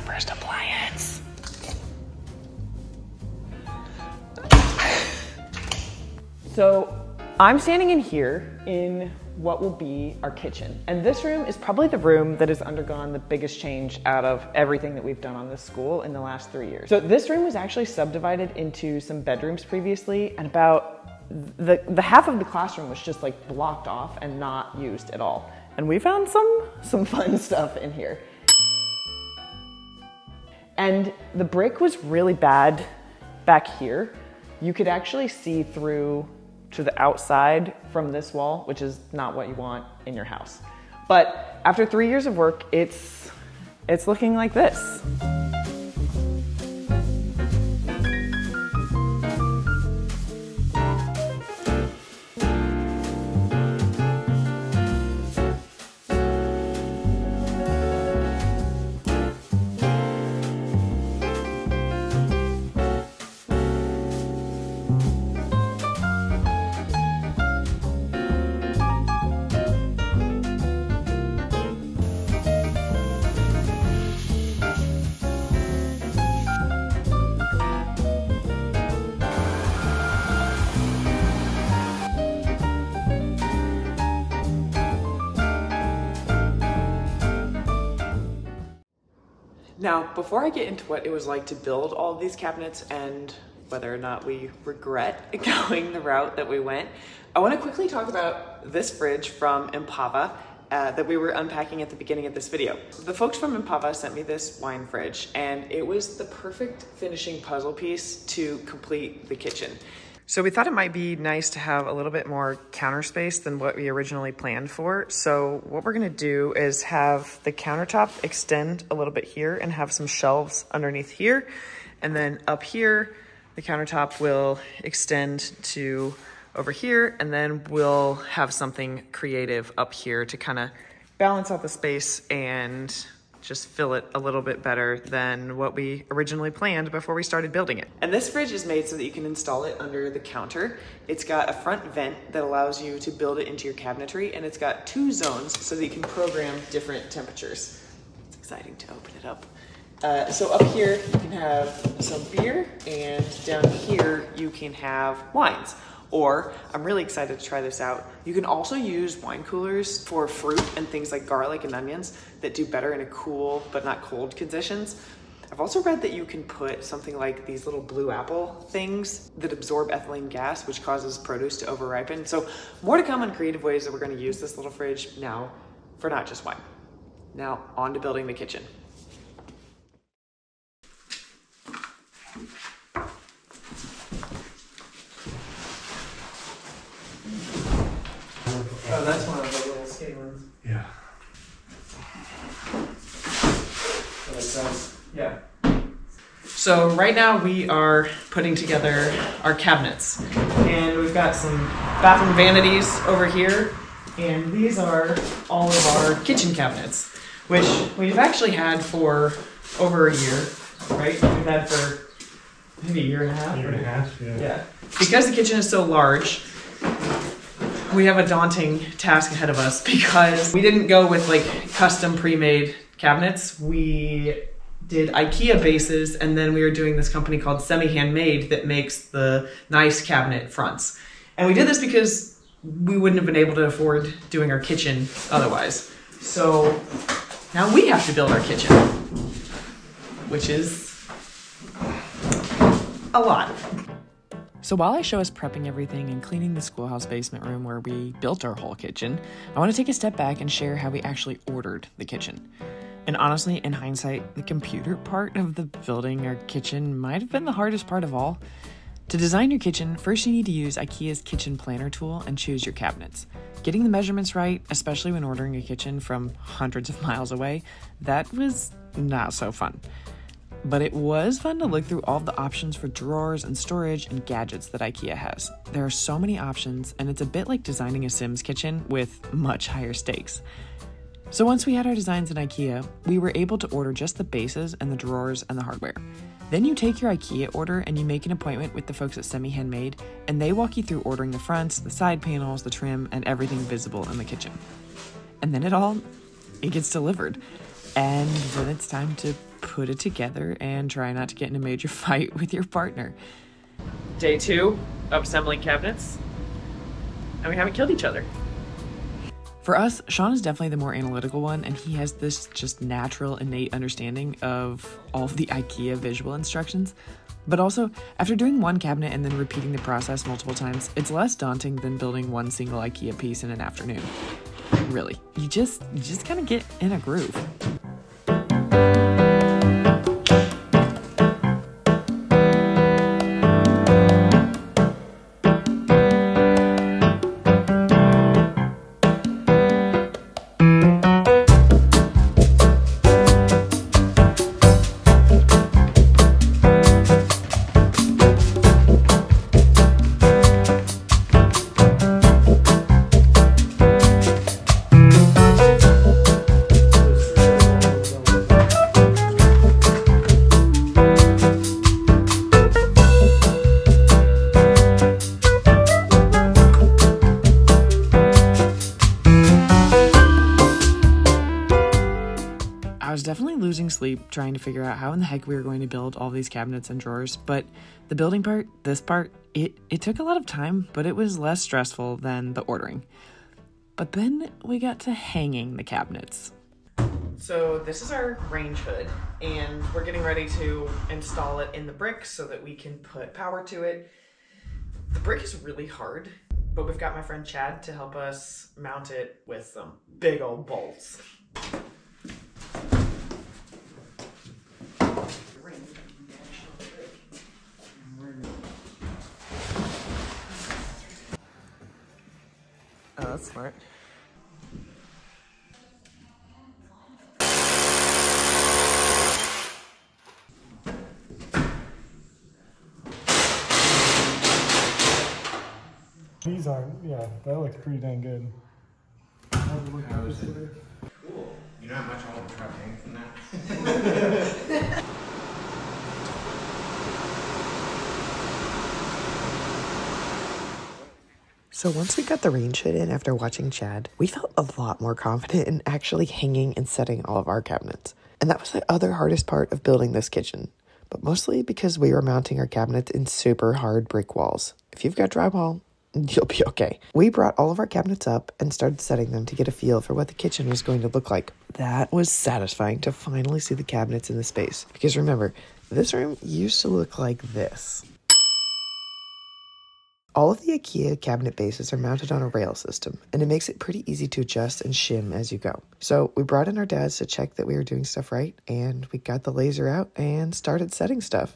first appliance. So I'm standing in here in what will be our kitchen. And this room is probably the room that has undergone the biggest change out of everything that we've done on this school in the last 3 years. So this room was actually subdivided into some bedrooms previously, and about the half of the classroom was just like blocked off and not used at all. And we found some fun stuff in here. And the brick was really bad back here. You could actually see through to the outside from this wall, which is not what you want in your house. But after 3 years of work, it's looking like this. Now, before I get into what it was like to build all of these cabinets and whether or not we regret going the route that we went, I want to quickly talk about this fridge from Impava that we were unpacking at the beginning of this video. The folks from Impava sent me this wine fridge, and it was the perfect finishing puzzle piece to complete the kitchen. So we thought it might be nice to have a little bit more counter space than what we originally planned for. So what we're gonna do is have the countertop extend a little bit here and have some shelves underneath here. And then up here, the countertop will extend to over here, and then we'll have something creative up here to kind of balance out the space and just fill it a little bit better than what we originally planned before we started building it. And this fridge is made so that you can install it under the counter. It's got a front vent that allows you to build it into your cabinetry, and it's got 2 zones so that you can program different temperatures. It's exciting to open it up. So up here, you can have some beer, and down here, you can have wines. Or, I'm really excited to try this out, you can also use wine coolers for fruit and things like garlic and onions that do better in a cool but not cold conditions. I've also read that you can put something like these little blue apple things that absorb ethylene gas, which causes produce to over-ripen. So more to come on creative ways that we're going to use this little fridge now for not just wine. Now on to building the kitchen. Oh, that's one of the little skinny ones. Yeah. That makes sense. Yeah. So right now we are putting together our cabinets, and we've got some bathroom vanities over here, and these are all of our kitchen cabinets, which we've actually had for over a year, right? We've had for maybe a year and a half. Year and a half, yeah. Yeah. Because the kitchen is so large, we have a daunting task ahead of us because we didn't go with like custom pre-made cabinets. We did IKEA bases, and then we were doing this company called Semihandmade that makes the nice cabinet fronts. And we did this because we wouldn't have been able to afford doing our kitchen otherwise. So now we have to build our kitchen, which is a lot. So while I show us prepping everything and cleaning the schoolhouse basement room where we built our whole kitchen, I want to take a step back and share how we actually ordered the kitchen. And honestly, in hindsight, the computer part of the building our kitchen might have been the hardest part of all. To design your kitchen, first you need to use IKEA's kitchen planner tool and choose your cabinets. Getting the measurements right, especially when ordering a kitchen from hundreds of miles away, that was not so fun. But it was fun to look through all the options for drawers and storage and gadgets that IKEA has. There are so many options, and it's a bit like designing a Sims kitchen with much higher stakes. So once we had our designs in IKEA, we were able to order just the bases and the drawers and the hardware. Then you take your IKEA order and you make an appointment with the folks at Semihandmade, and they walk you through ordering the fronts, the side panels, the trim, and everything visible in the kitchen. And then it gets delivered. and then it's time to put it together and try not to get in a major fight with your partner. Day 2 of assembling cabinets, and we haven't killed each other. For us, Sean is definitely the more analytical one, and he has this just natural, innate understanding of all of the IKEA visual instructions. But also, after doing one cabinet and then repeating the process multiple times, it's less daunting than building one single IKEA piece in an afternoon. Really, you just kind of get in a groove. Definitely losing sleep trying to figure out how in the heck we were going to build all these cabinets and drawers, but the building part, this part, it took a lot of time, but it was less stressful than the ordering. But then we got to hanging the cabinets. So this is our range hood, and we're getting ready to install it in the brick so that we can put power to it. The brick is really hard, but we've got my friend Chad to help us mount it with some big old bolts. Oh, that's smart. These aren't, yeah, that looks pretty dang good. How is it? Cool. You know how much I want to try paying from that? So once we got the range hood in after watching Chad, we felt a lot more confident in actually hanging and setting all of our cabinets. And that was the other hardest part of building this kitchen, but mostly because we were mounting our cabinets in super hard brick walls. If you've got drywall, you'll be okay. We brought all of our cabinets up and started setting them to get a feel for what the kitchen was going to look like. That was satisfying to finally see the cabinets in the space, because remember, this room used to look like this. All of the IKEA cabinet bases are mounted on a rail system, and it makes it pretty easy to adjust and shim as you go. So we brought in our dads to check that we were doing stuff right, and we got the laser out and started setting stuff.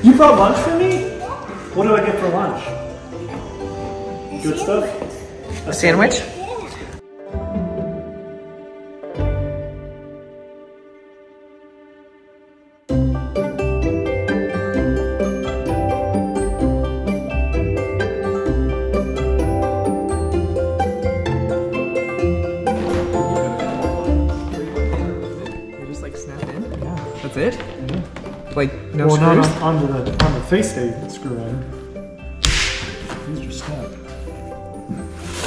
You brought lunch for me? What do I get for lunch? Good stuff? A sandwich? They just like snap in? Yeah. That's it? Yeah. Like no well, screws? not on the face they screw in. These are stuck.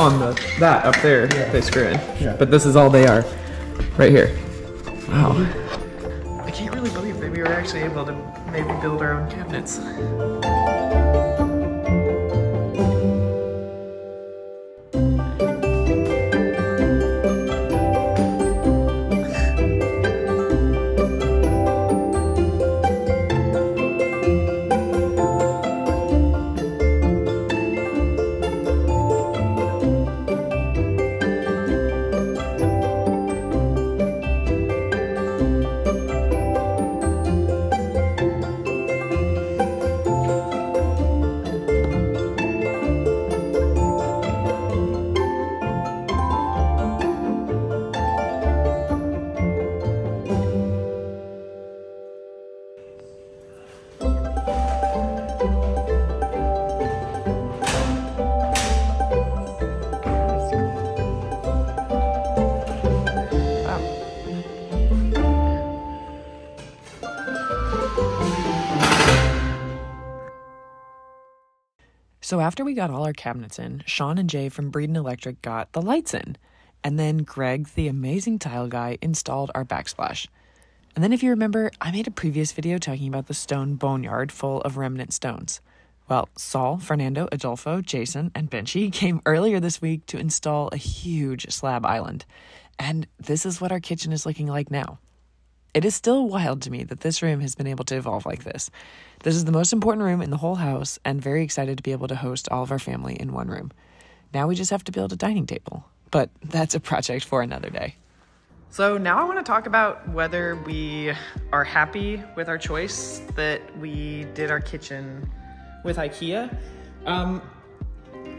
On that up there, Yeah. they screw in. Yeah. But this is all they are, right here. Wow. I can't really believe that we were actually able to maybe build our own cabinets. So after we got all our cabinets in, Sean and Jay from Breeden Electric got the lights in. And then Greg, the amazing tile guy, installed our backsplash. And then if you remember, I made a previous video talking about the stone boneyard full of remnant stones. Well, Saul, Fernando, Adolfo, Jason, and Benchy came earlier this week to install a huge slab island. And this is what our kitchen is looking like now. It is still wild to me that this room has been able to evolve like this. This is the most important room in the whole house, and very excited to be able to host all of our family in one room. Now we just have to build a dining table, but that's a project for another day. So now I want to talk about whether we are happy with our choice that we did our kitchen with IKEA.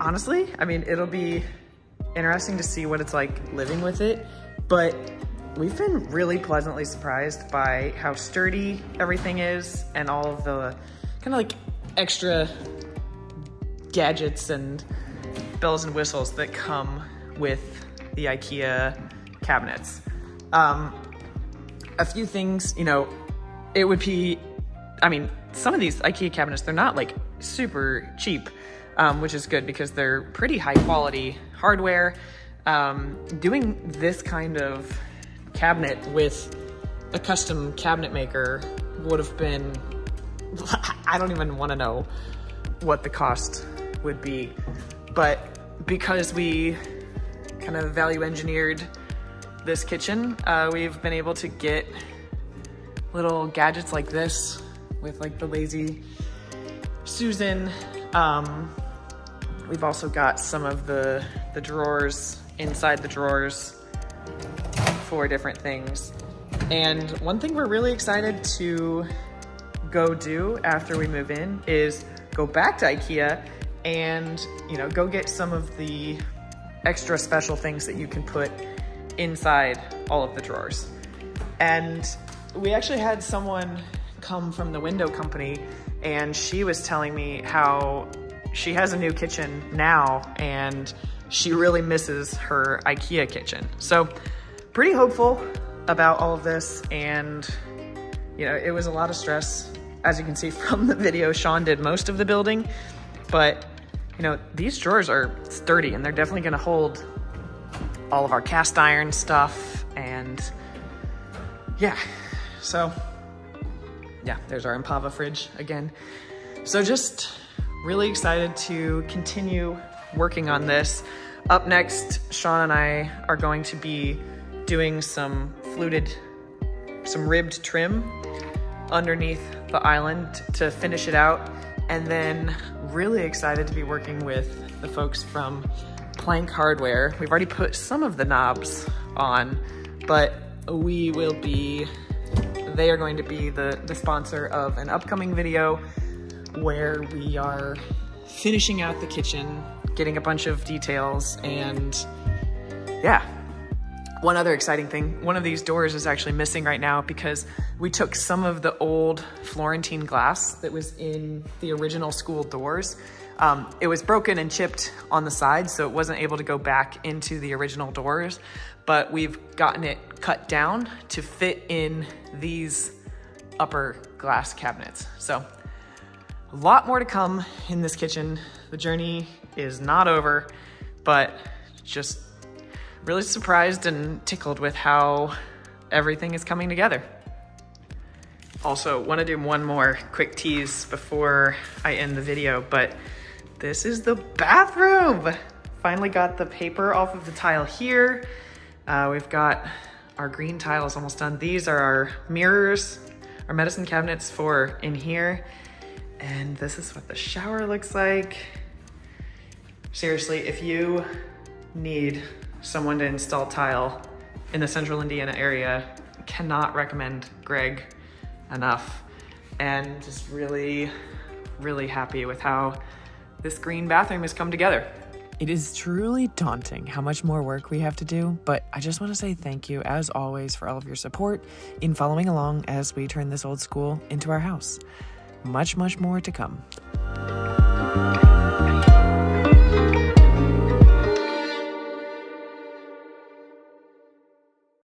Honestly, I mean, it'll be interesting to see what it's like living with it, but we've been really pleasantly surprised by how sturdy everything is and all of the kind of like extra gadgets and bells and whistles that come with the IKEA cabinets. A few things, you know, it would be, I mean, some of these IKEA cabinets, they're not like super cheap, which is good because they're pretty high quality hardware. Doing this kind of cabinet with a custom cabinet maker would have been, I don't even want to know what the cost would be, but because we kind of value engineered this kitchen, we've been able to get little gadgets like this with like the Lazy Susan. We've also got some of the drawers inside the drawers for different things. And one thing we're really excited to go do after we move in is go back to IKEA and, you know, go get some of the extra special things that you can put inside all of the drawers. And we actually had someone come from the window company, and she was telling me how she has a new kitchen now and she really misses her IKEA kitchen. So pretty hopeful about all of this, and you know, it was a lot of stress. As you can see from the video, Sean did most of the building, but you know, these drawers are sturdy and they're definitely gonna hold all of our cast iron stuff. And yeah, so yeah, there's our Impava fridge again. So just really excited to continue working on this. Up next, Sean and I are going to be doing some ribbed trim underneath the island to finish it out. And then really excited to be working with the folks from Plank Hardware. We've already put some of the knobs on, but they are going to be the sponsor of an upcoming video where we are finishing out the kitchen, getting a bunch of details, and yeah. One other exciting thing, one of these doors is actually missing right now because we took some of the old Florentine glass that was in the original school doors. It was broken and chipped on the side, so it wasn't able to go back into the original doors, but we've gotten it cut down to fit in these upper glass cabinets. So a lot more to come in this kitchen. The journey is not over, but just really surprised and tickled with how everything is coming together. Also, want to do one more quick tease before I end the video, but this is the bathroom. Finally got the paper off of the tile here. We've got our green tiles almost done. These are our mirrors, our medicine cabinets for in here. And this is what the shower looks like. Seriously, if you need someone to install tile in the central Indiana area, cannot recommend Greg enough. And just really, really happy with how this green bathroom has come together. It is truly daunting how much more work we have to do, but I just want to say thank you, as always, for all of your support in following along as we turn this old school into our house. Much, much more to come.